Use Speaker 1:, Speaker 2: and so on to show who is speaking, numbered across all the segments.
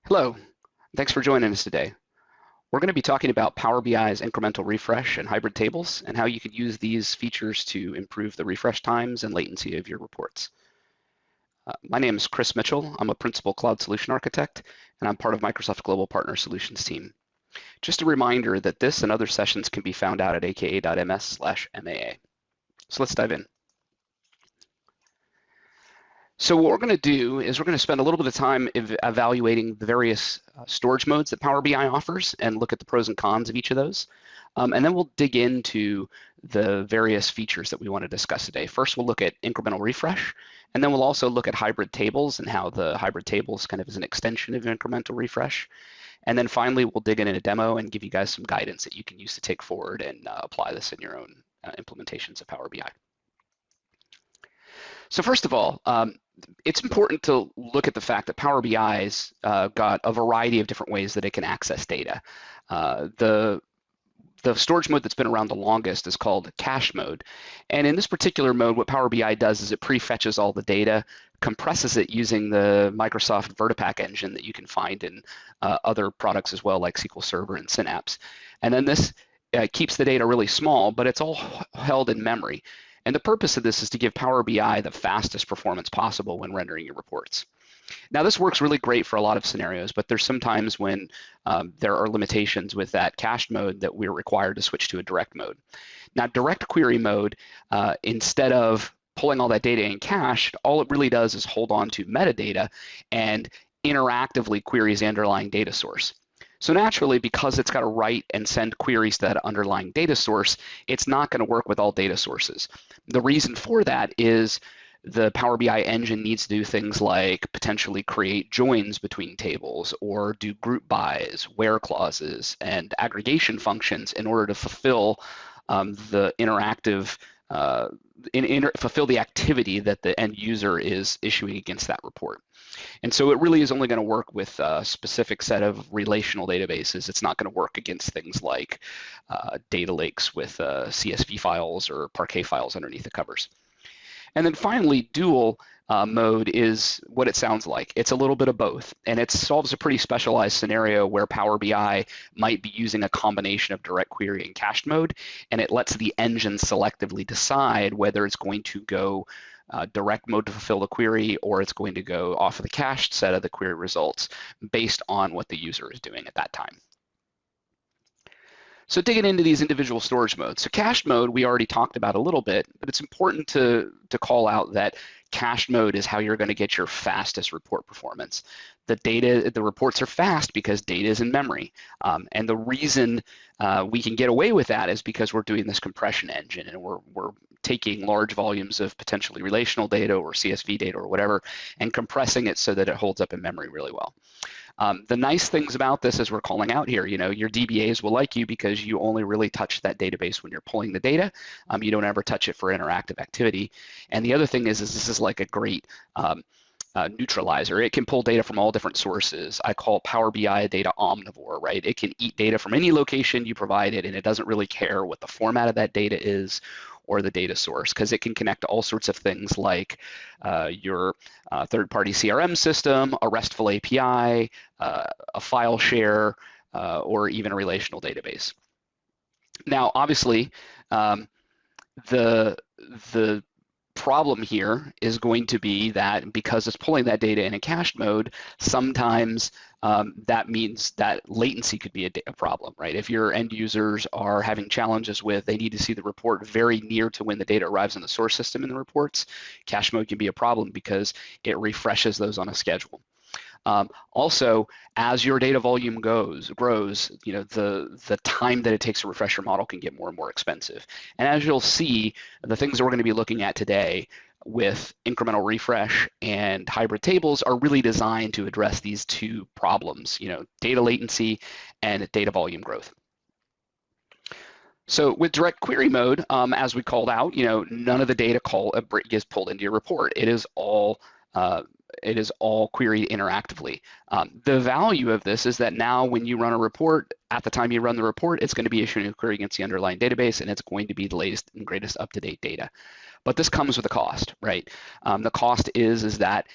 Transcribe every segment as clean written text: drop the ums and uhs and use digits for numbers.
Speaker 1: Hello, thanks for joining us today. We're going to be talking about Power BI's incremental refresh and hybrid tables and how you can use these features to improve the refresh times and latency of your reports. My name is Chris Mitchell. I'm a principal cloud solution architect, and I'm part of Microsoft Global Partner Solutions team. Just a reminder that this and other sessions can be found out at aka.ms/MAA. So let's dive in. So what we're going to do is we're going to spend a little bit of time evaluating the various storage modes that Power BI offers and look at the pros and cons of each of those. And then we'll dig into the various features that we want to discuss today. First, we'll look at incremental refresh, and then we'll also look at hybrid tables and how the hybrid tables kind of is an extension of incremental refresh. And then finally, we'll dig in a demo and give you guys some guidance that you can use to take forward and apply this in your own implementations of Power BI. So first of all, it's important to look at the fact that Power BI's got a variety of different ways that it can access data. The storage mode that's been around the longest is called cache mode. And in this particular mode, what Power BI does is it prefetches all the data, compresses it using the Microsoft Vertipack engine that you can find in other products as well, like SQL Server and Synapse. And then this keeps the data really small, but it's all held in memory. And the purpose of this is to give Power BI the fastest performance possible when rendering your reports. Now, this works really great for a lot of scenarios, but there's some times when there are limitations with that cached mode that we're required to switch to a direct mode. Now, direct query mode, instead of pulling all that data in cached, all it really does is hold on to metadata and interactively queries the underlying data source. So naturally, because it's got to write and send queries to that underlying data source, it's not going to work with all data sources. The reason for that is the Power BI engine needs to do things like potentially create joins between tables or do group bys, where clauses, and aggregation functions in order to fulfill the interactive fulfill the activity that the end user is issuing against that report. And so it really is only going to work with a specific set of relational databases. It's not going to work against things like data lakes with CSV files or Parquet files underneath the covers. And then finally, dual mode is what it sounds like. It's a little bit of both, and it solves a pretty specialized scenario where Power BI might be using a combination of direct query and cached mode, and it lets the engine selectively decide whether it's going to go direct mode to fulfill the query or it's going to go off of the cached set of the query results based on what the user is doing at that time. So digging into these individual storage modes. So cached mode, we already talked about a little bit, but it's important to call out that cached mode is how you're going to get your fastest report performance. The reports are fast because data is in memory. And the reason we can get away with that is because we're doing this compression engine and we're taking large volumes of potentially relational data or CSV data or whatever and compressing it so that it holds up in memory really well. The nice things about this, as we're calling out here, your DBAs will like you because you only really touch that database when you're pulling the data. You don't ever touch it for interactive activity. And the other thing is this is like a great neutralizer. It can pull data from all different sources. I call Power BI a data omnivore, right? It can eat data from any location you provide it, and it doesn't really care what the format of that data is or the data source, because it can connect to all sorts of things like your third-party CRM system, a RESTful API, a file share, or even a relational database. Now, obviously, the problem here is going to be that because it's pulling that data in a cached mode, sometimes that means that latency could be a problem, right? If your end users are having challenges with, they need to see the report very near to when the data arrives in the source system in the reports, cache mode can be a problem because it refreshes those on a schedule. Also, as your data volume grows, the time that it takes to refresh your model can get more and more expensive. And as you'll see, the things that we're going to be looking at today with incremental refresh and hybrid tables are really designed to address these two problems, data latency and data volume growth. So with direct query mode, as we called out, none of the data gets pulled into your report. It is all queried interactively. The value of this is that now when you run a report, at the time you run the report, it's going to be issuing a query against the underlying database, and it's going to be the latest and greatest up-to-date data. But this comes with a cost, right? The cost is that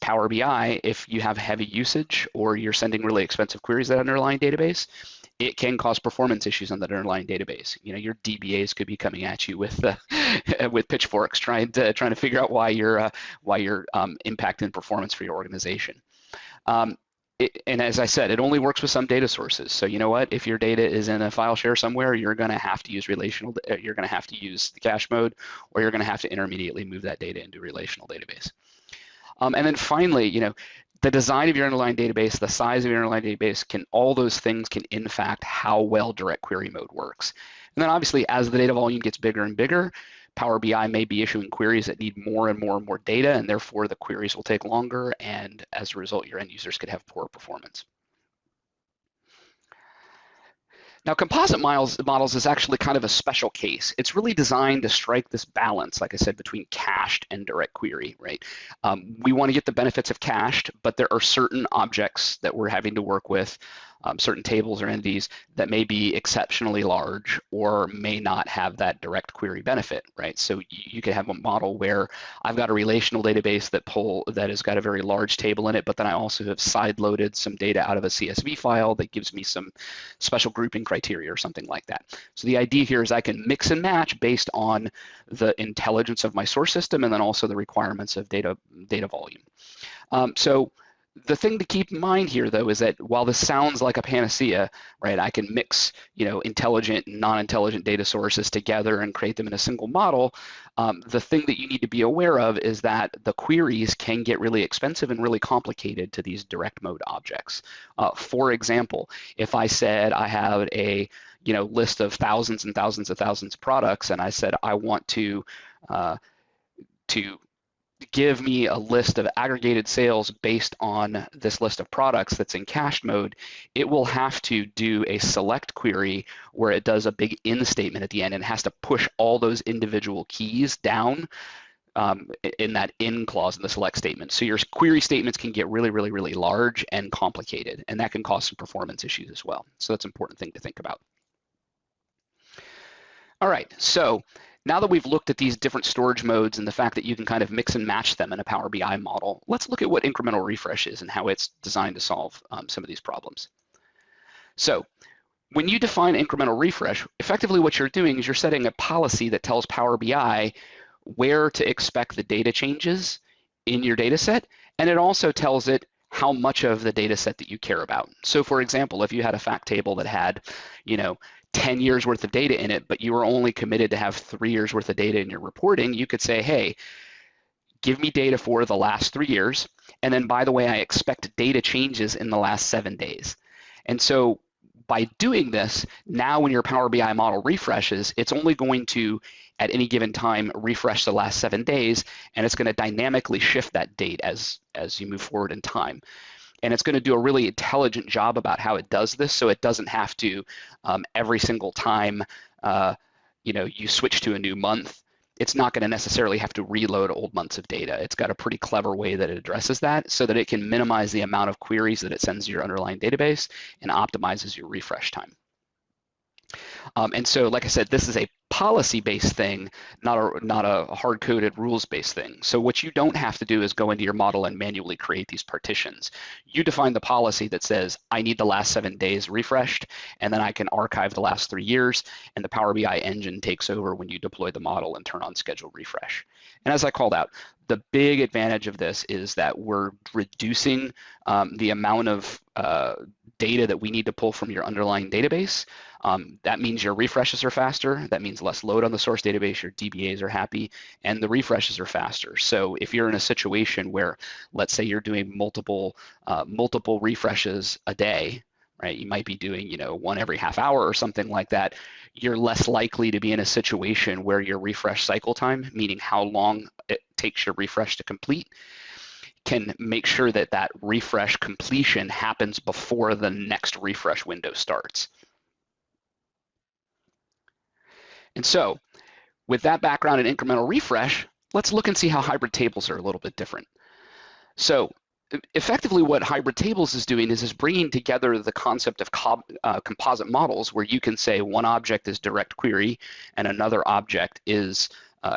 Speaker 1: Power BI, if you have heavy usage or you're sending really expensive queries to that underlying database, it can cause performance issues on that underlying database. You know, your DBAs could be coming at you with with pitchforks trying to figure out why you're impacting performance for your organization. Um, and as I said, it only works with some data sources. So you know what? If your data is in a file share somewhere, you're going to have to use relational. You're going to have to use the cache mode, or you're going to have to intermediately move that data into a relational database. And then finally, you know, the design of your underlying database, the size of your underlying database, all those things can impact how well direct query mode works. And then obviously, as the data volume gets bigger and bigger, Power BI may be issuing queries that need more and more and more data, and therefore the queries will take longer, and as a result, your end users could have poor performance. Now, composite models is actually kind of a special case. It's really designed to strike this balance, like I said, between cached and direct query, right? We want to get the benefits of cached, but there are certain objects that we're having to work with, certain tables or entities that may be exceptionally large or may not have that direct query benefit, right? So you could have a model where I've got a relational database that has got a very large table in it, but then I also have side-loaded some data out of a CSV file that gives me some special grouping criteria or something like that. So the idea here is I can mix and match based on the intelligence of my source system and then also the requirements of data volume. So the thing to keep in mind here, though, is that while this sounds like a panacea, right, I can mix, you know, intelligent and non-intelligent data sources together and create them in a single model. The thing that you need to be aware of is that the queries can get really expensive and really complicated to these direct mode objects. For example, if I said I have a, you know, list of thousands and thousands of thousands of products, and I said I want to give me a list of aggregated sales based on this list of products that's in cached mode, it will have to do a select query where it does a big in statement at the end and has to push all those individual keys down in that in clause in the select statement. So your query statements can get really, really, really large and complicated, and that can cause some performance issues as well. So that's an important thing to think about. All right, so now that we've looked at these different storage modes and the fact that you can kind of mix and match them in a Power BI model, let's look at what incremental refresh is and how it's designed to solve some of these problems. So when you define incremental refresh, effectively what you're doing is you're setting a policy that tells Power BI where to expect the data changes in your data set, and it also tells it how much of the data set that you care about. So for example, if you had a fact table that had, you know, 10 years worth of data in it, but you were only committed to have 3 years worth of data in your reporting, you could say, hey, give me data for the last 3 years. And then, by the way, I expect data changes in the last 7 days. And so by doing this, now when your Power BI model refreshes, it's only going to, at any given time, refresh the last 7 days, and it's going to dynamically shift that date as you move forward in time. And it's going to do a really intelligent job about how it does this, so it doesn't have to every single time you know, you switch to a new month, it's not going to necessarily have to reload old months of data. It's got a pretty clever way that it addresses that so that it can minimize the amount of queries that it sends to your underlying database and optimizes your refresh time. And so, like I said, this is a policy-based thing, not a hard-coded rules-based thing. So what you don't have to do is go into your model and manually create these partitions. You define the policy that says, I need the last 7 days refreshed, and then I can archive the last 3 years, and the Power BI engine takes over when you deploy the model and turn on schedule refresh. And as I called out, the big advantage of this is that we're reducing the amount of data that we need to pull from your underlying database. That means your refreshes are faster. That means less load on the source database. Your DBAs are happy, and the refreshes are faster. So if you're in a situation where, let's say, you're doing multiple refreshes a day, right? You might be doing, you know, one every half hour or something like that. You're less likely to be in a situation where your refresh cycle time, meaning how long it takes your refresh to complete, can make sure that that refresh completion happens before the next refresh window starts. And so with that background in incremental refresh, let's look and see how hybrid tables are a little bit different. So effectively what hybrid tables is doing is bringing together the concept of composite models where you can say one object is direct query and another object is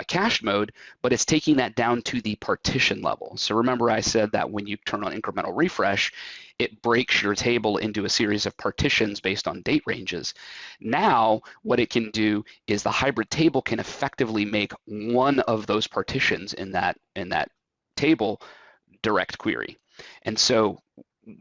Speaker 1: cached mode, but it's taking that down to the partition level. So remember I said that when you turn on incremental refresh, it breaks your table into a series of partitions based on date ranges. Now, what it can do is the hybrid table can effectively make one of those partitions in that table direct query. And so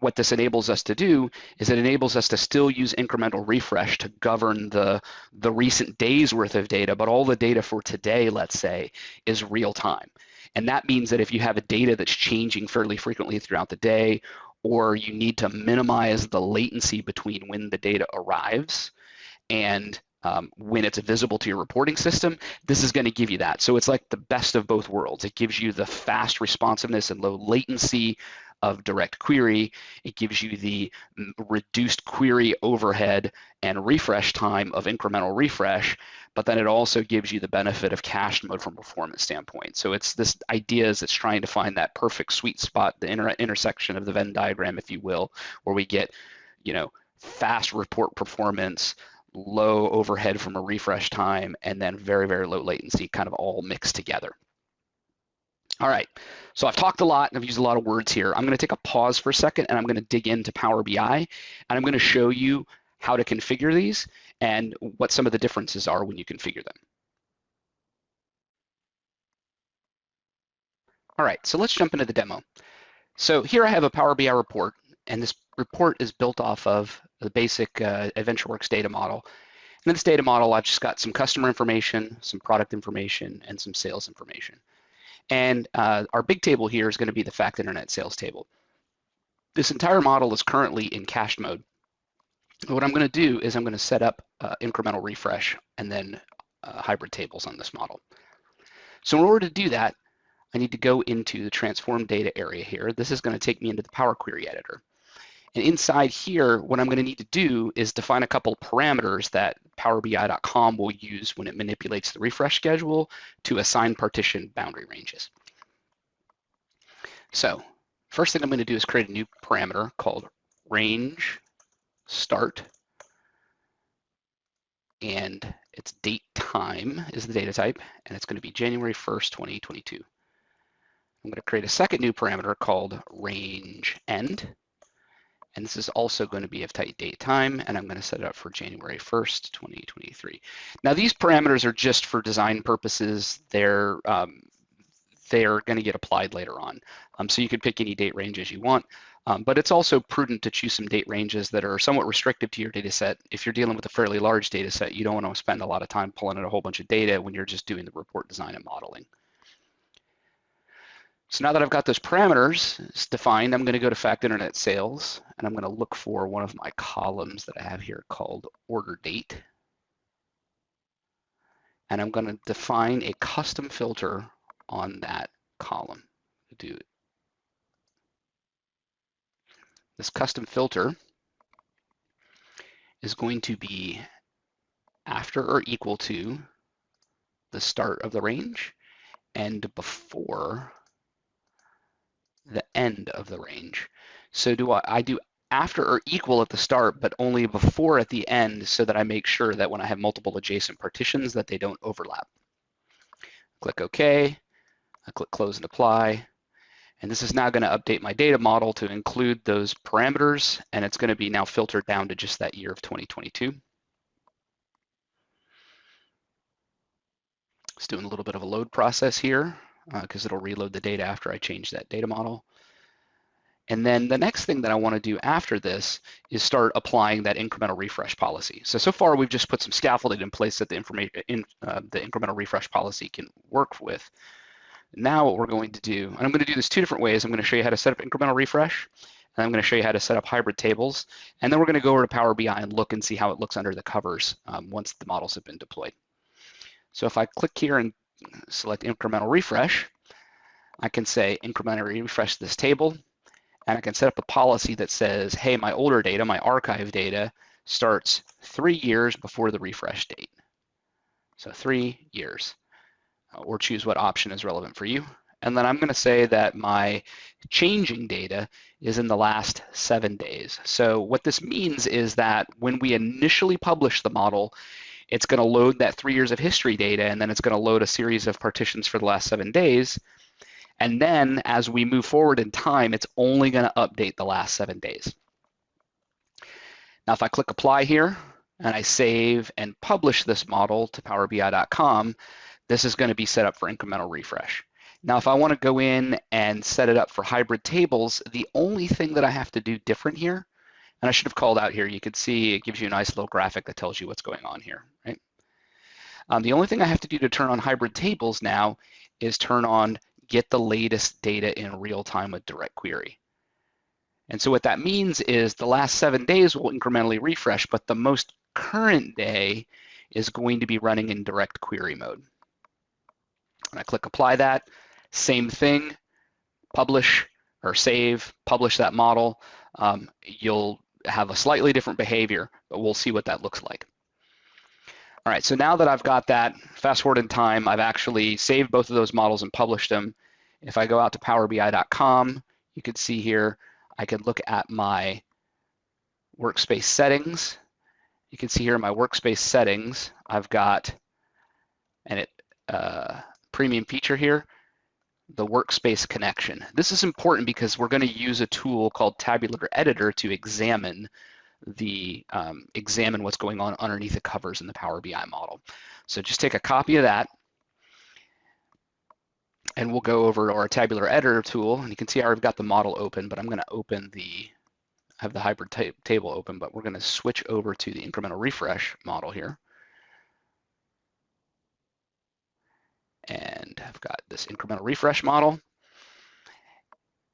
Speaker 1: what this enables us to do is it enables us to still use incremental refresh to govern the recent day's worth of data, but all the data for today, let's say, is real time. And that means that if you have a data that's changing fairly frequently throughout the day, or you need to minimize the latency between when the data arrives and when it's visible to your reporting system, this is going to give you that. So it's like the best of both worlds. It gives you the fast responsiveness and low latency of direct query. It gives you the reduced query overhead and refresh time of incremental refresh, but then it also gives you the benefit of cached mode from a performance standpoint. So it's this idea is it's trying to find that perfect sweet spot, the intersection of the Venn diagram, if you will, where we get, fast report performance, low overhead from a refresh time, and then very, very low latency, kind of all mixed together. All right, so I've talked a lot and I've used a lot of words here. I'm going to take a pause for a second and I'm going to dig into Power BI and I'm going to show you how to configure these and what some of the differences are when you configure them. All right, so let's jump into the demo. So here I have a Power BI report, and this report is built off of the basic AdventureWorks data model. And in this data model, I've just got some customer information, some product information, and some sales information. And our big table here is going to be the fact internet sales table. This entire model is currently in cached mode. What I'm going to do is I'm going to set up incremental refresh and then hybrid tables on this model. So in order to do that, I need to go into the transform data area here. This is going to take me into the Power Query editor. And inside here, what I'm going to need to do is define a couple parameters that PowerBI.com will use when it manipulates the refresh schedule to assign partition boundary ranges. So first thing I'm going to do is create a new parameter called range start, and its date time is the data type, and it's going to be January 1st, 2022. I'm going to create a second new parameter called range end, and this is also going to be of type date time, and I'm going to set it up for January 1st, 2023. Now these parameters are just for design purposes. They're going to get applied later on. So you can pick any date ranges you want, but it's also prudent to choose some date ranges that are somewhat restrictive to your data set. If you're dealing with a fairly large data set, you don't want to spend a lot of time pulling in a whole bunch of data when you're just doing the report design and modeling. So now that I've got those parameters defined, I'm going to go to fact internet sales, and I'm going to look for one of my columns that I have here called order date. And I'm going to define a custom filter on that column to do it. This custom filter is going to be after or equal to the start of the range and before the end of the range. So I do after or equal at the start, but only before at the end, so that I make sure that when I have multiple adjacent partitions that they don't overlap. Click OK, I click close and apply, and this is now going to update my data model to include those parameters, and it's going to be now filtered down to just that year of 2022. It's doing a little bit of a load process here because it'll reload the data after I change that data model. And then the next thing that I want to do after this is start applying that incremental refresh policy. So far we've just put some scaffolding in place that the incremental refresh policy can work with. Now what we're going to do, and I'm going to do this two different ways. I'm going to show you how to set up incremental refresh, and I'm going to show you how to set up hybrid tables. And then we're going to go over to Power BI and look and see how it looks under the covers once the models have been deployed. So if I click here and select incremental refresh, I can say incremental refresh this table, and I can set up a policy that says, hey, my older data, my archive data, starts 3 years before the refresh date. So 3 years, or choose what option is relevant for you. And then I'm going to say that my changing data is in the last 7 days. So what this means is that when we initially publish the model, It's going to load that 3 years of history data, and then it's going to load a series of partitions for the last 7 days. And then as we move forward in time, it's only going to update the last 7 days. Now, if I click apply here and I save and publish this model to powerbi.com, this is going to be set up for incremental refresh. Now, if I want to go in and set it up for hybrid tables, the only thing that I have to do different here, and I should have called out here, you can see it gives you a nice little graphic that tells you what's going on here, right? The only thing I have to do to turn on hybrid tables now is turn on get the latest data in real time with direct query. And so what that means is the last 7 days will incrementally refresh, but the most current day is going to be running in direct query mode. And I click apply that, same thing, publish or save, publish that model. You'll have a slightly different behavior, but we'll see what that looks like. All right, so now that I've got that, fast forward in time, I've actually saved both of those models and published them. If I go out to powerbi.com, you can see here, I can look at my workspace settings. You can see here in my workspace settings, I've got an premium feature here, the workspace connection. This is important because we're going to use a tool called Tabular Editor to examine what's going on underneath the covers in the Power BI model. So just take a copy of that, and we'll go over to our Tabular Editor tool, and you can see I've got the model open, but I'm going to open have the hybrid table open, but we're going to switch over to the incremental refresh model here. And I've got this incremental refresh model.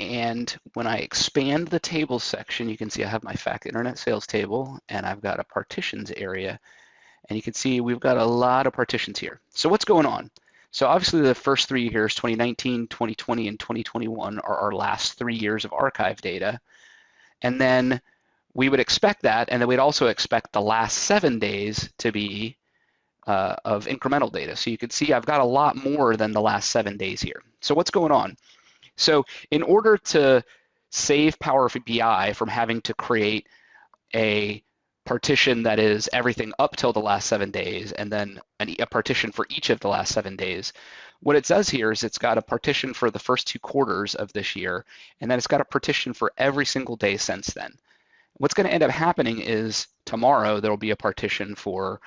Speaker 1: And when I expand the tables section, you can see I have my fact internet sales table, and I've got a partitions area. And you can see we've got a lot of partitions here. So what's going on? So obviously the first 3 years, 2019, 2020, and 2021 are our last 3 years of archive data. And then we would expect that, and then we'd also expect the last 7 days to be of incremental data. So you can see I've got a lot more than the last 7 days here. So what's going on? So in order to save Power BI from having to create a partition that is everything up till the last 7 days and then a partition for each of the last 7 days, what it does here is it's got a partition for the first 2 quarters of this year, and then it's got a partition for every single day since then. What's going to end up happening is tomorrow there will be a partition for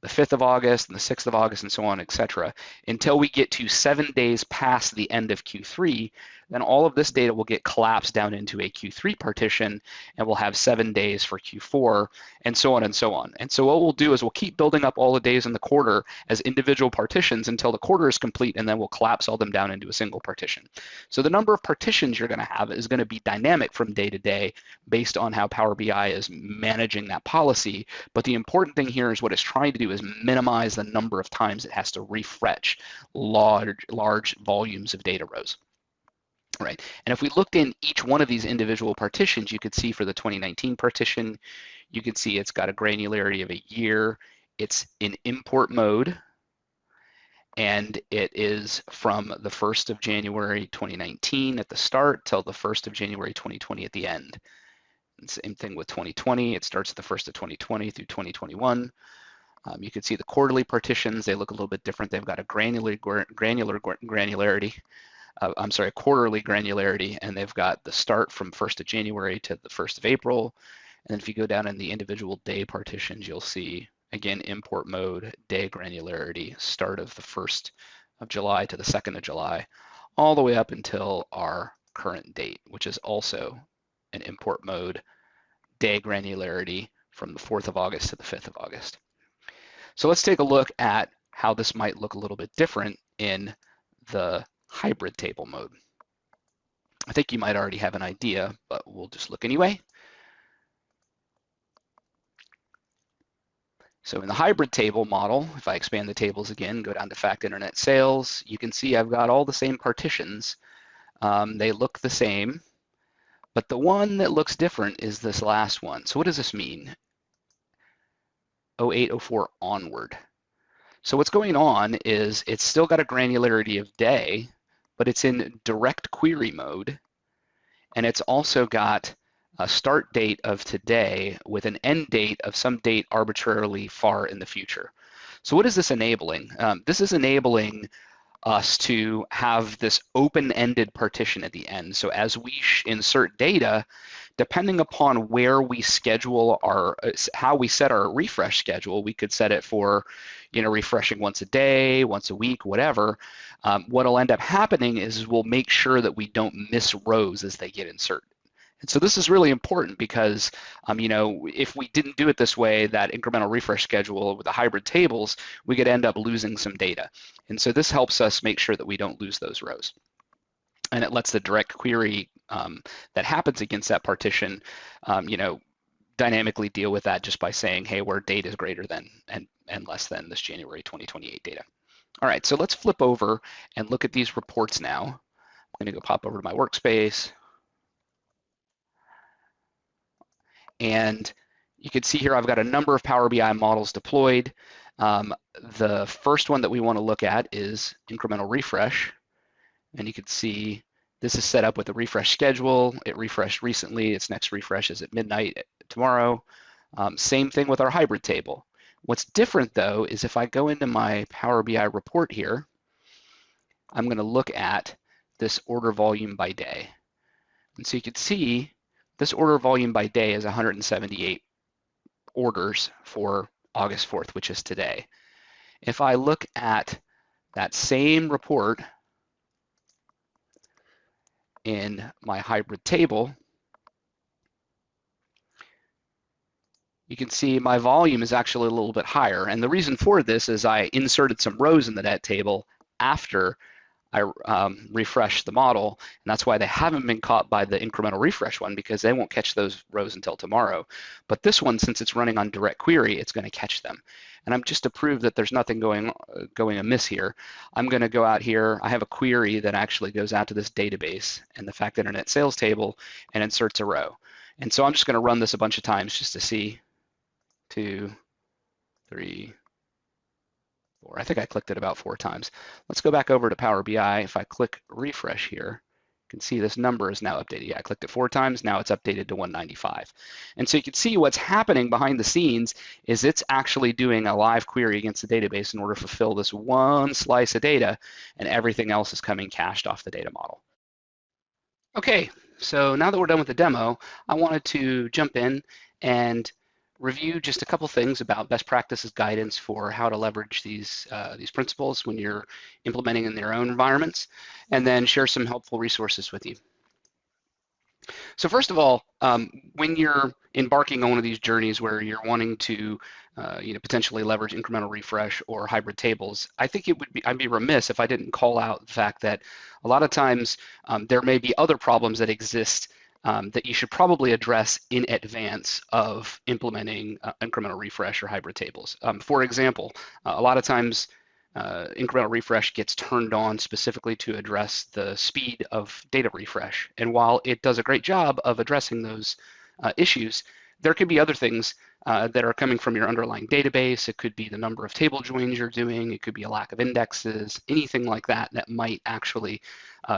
Speaker 1: the 5th of August and the 6th of August and so on, etc. Until we get to 7 days past the end of Q3, then all of this data will get collapsed down into a Q3 partition, and we'll have 7 days for Q4, and so on and so on. And so what we'll do is we'll keep building up all the days in the quarter as individual partitions until the quarter is complete, and then we'll collapse all them down into a single partition. So the number of partitions you're going to have is going to be dynamic from day to day based on how Power BI is managing that policy. But the important thing here is what it's trying to do is minimize the number of times it has to refresh large volumes of data rows. Right, and if we looked in each one of these individual partitions, you could see for the 2019 partition, you could see it's got a granularity of a year. It's in import mode, and it is from the 1st of January 2019 at the start till the 1st of January 2020 at the end. And same thing with 2020. It starts at the 1st of 2020 through 2021. You can see the quarterly partitions. They look a little bit different. They've got a granularity. A quarterly granularity, and they've got the start from 1st of January to the 1st of April. And then if you go down in the individual day partitions, you'll see, again, import mode, day granularity, start of the 1st of July to the 2nd of July, all the way up until our current date, which is also an import mode, day granularity from the 4th of August to the 5th of August. So let's take a look at how this might look a little bit different in the hybrid table mode. I think you might already have an idea, but we'll just look anyway. So in the hybrid table model, if I expand the tables again, go down to fact internet sales, you can see I've got all the same partitions. They look the same, but the one that looks different is this last one. So what does this mean? 08, 04 onward. So what's going on is it's still got a granularity of day, but it's in direct query mode, and it's also got a start date of today with an end date of some date arbitrarily far in the future. So what is this enabling? This is enabling us to have this open-ended partition at the end. So as we insert data, depending upon where we schedule our, how we set our refresh schedule, we could set it for, refreshing once a day, once a week, whatever. What'll end up happening is we'll make sure that we don't miss rows as they get inserted. And so this is really important because, if we didn't do it this way, that incremental refresh schedule with the hybrid tables, we could end up losing some data. And so this helps us make sure that we don't lose those rows. And it lets the direct query that happens against that partition, dynamically deal with that just by saying, hey, where date is greater than and less than this January 2028 data. All right, so let's flip over and look at these reports now. I'm going to go pop over to my workspace. And you can see here I've got a number of Power BI models deployed. The first one that we want to look at is incremental refresh. And you can see this is set up with a refresh schedule. It refreshed recently. Its next refresh is at midnight tomorrow. Same thing with our hybrid table. What's different though is if I go into my Power BI report here, I'm going to look at this order volume by day. And so you can see this order volume by day is 178 orders for August 4th, which is today. If I look at that same report in my hybrid table, you can see my volume is actually a little bit higher. And the reason for this is I inserted some rows into that table after I refreshed the model, and that's why they haven't been caught by the incremental refresh one, because they won't catch those rows until tomorrow. But this one, since it's running on direct query, it's going to catch them. And I'm just to prove that there's nothing going amiss here, I'm going to go out here. I have a query that actually goes out to this database and the fact internet sales table and inserts a row. And so I'm just going to run this a bunch of times just to see. 2, 3, 4. I think I clicked it about 4 times. Let's go back over to Power BI. If I click refresh here, you can see this number is now updated. Yeah, I clicked it 4 times. Now it's updated to 195. And so you can see what's happening behind the scenes is it's actually doing a live query against the database in order to fulfill this one slice of data, and everything else is coming cached off the data model. Okay, so now that we're done with the demo, I wanted to jump in and review just a couple things about best practices guidance for how to leverage these principles when you're implementing in their own environments, and then share some helpful resources with you. So first of all, when you're embarking on one of these journeys where you're wanting to potentially leverage incremental refresh or hybrid tables, I think I'd be remiss if I didn't call out the fact that a lot of times there may be other problems that exist that you should probably address in advance of implementing incremental refresh or hybrid tables. For example, a lot of times incremental refresh gets turned on specifically to address the speed of data refresh. And while it does a great job of addressing those issues, there could be other things that are coming from your underlying database. It could be the number of table joins you're doing. It could be a lack of indexes, anything like that that might actually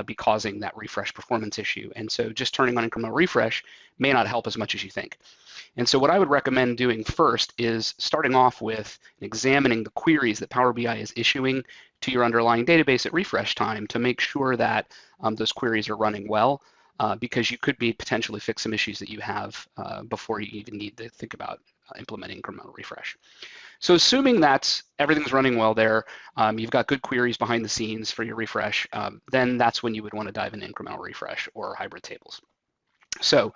Speaker 1: be causing that refresh performance issue. And so just turning on incremental refresh may not help as much as you think. And so what I would recommend doing first is starting off with examining the queries that Power BI is issuing to your underlying database at refresh time to make sure that those queries are running well, because you could be potentially fix some issues that you have before you even need to think about implementing incremental refresh. So assuming that everything's running well there, you've got good queries behind the scenes for your refresh, then that's when you would want to dive into incremental refresh or hybrid tables. So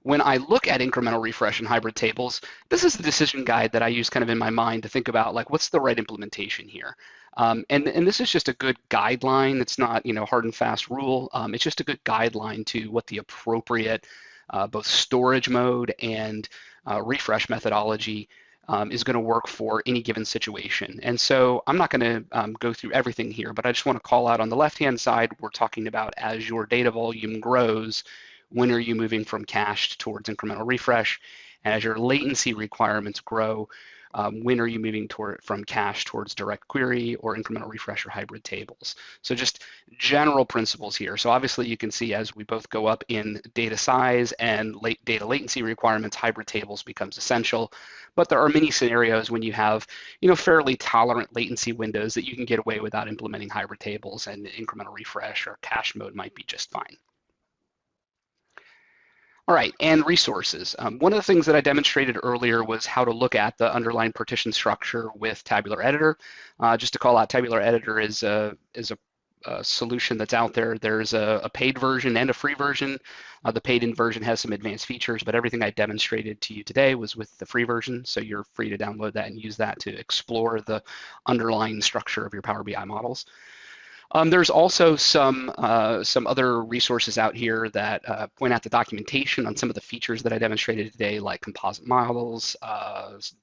Speaker 1: when I look at incremental refresh and hybrid tables, this is the decision guide that I use kind of in my mind to think about, like, what's the right implementation here? And this is just a good guideline. It's not, hard and fast rule. It's just a good guideline to what the appropriate both storage mode and refresh methodology is going to work for any given situation. And so I'm not going to go through everything here, but I just want to call out on the left-hand side, we're talking about as your data volume grows, when are you moving from cached towards incremental refresh? And as your latency requirements grow, when are you moving from cache towards direct query or incremental refresh or hybrid tables. So just general principles here. So obviously you can see as we both go up in data size and data latency requirements, hybrid tables becomes essential. But there are many scenarios when you have, fairly tolerant latency windows that you can get away without implementing hybrid tables, and incremental refresh or cache mode might be just fine. All right, and resources. One of the things that I demonstrated earlier was how to look at the underlying partition structure with Tabular Editor. Just to call out, Tabular Editor is a solution that's out there. There's a paid version and a free version. The paid-in version has some advanced features, but everything I demonstrated to you today was with the free version, so you're free to download that and use that to explore the underlying structure of your Power BI models. There's also some other resources out here that point out the documentation on some of the features that I demonstrated today, like composite models,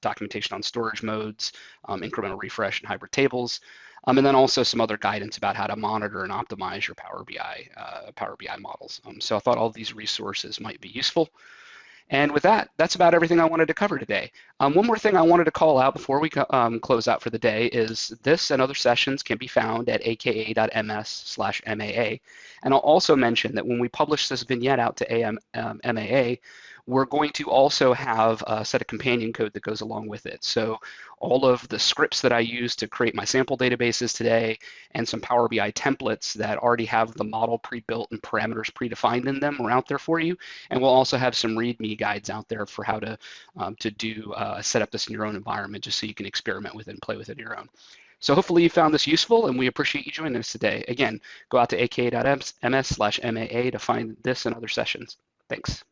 Speaker 1: documentation on storage modes, incremental refresh, and hybrid tables, and then also some other guidance about how to monitor and optimize your Power BI models. So I thought all these resources might be useful. And with that, that's about everything I wanted to cover today. One more thing I wanted to call out before we close out for the day is this and other sessions can be found at aka.ms/MAA. And I'll also mention that when we publish this vignette out to MAA, we're going to also have a set of companion code that goes along with it. So all of the scripts that I used to create my sample databases today and some Power BI templates that already have the model pre-built and parameters predefined in them are out there for you. And we'll also have some README guides out there for how to set up this in your own environment, just so you can experiment with it and play with it on your own. So hopefully you found this useful, and we appreciate you joining us today. Again, go out to aka.ms/MAA to find this and other sessions. Thanks.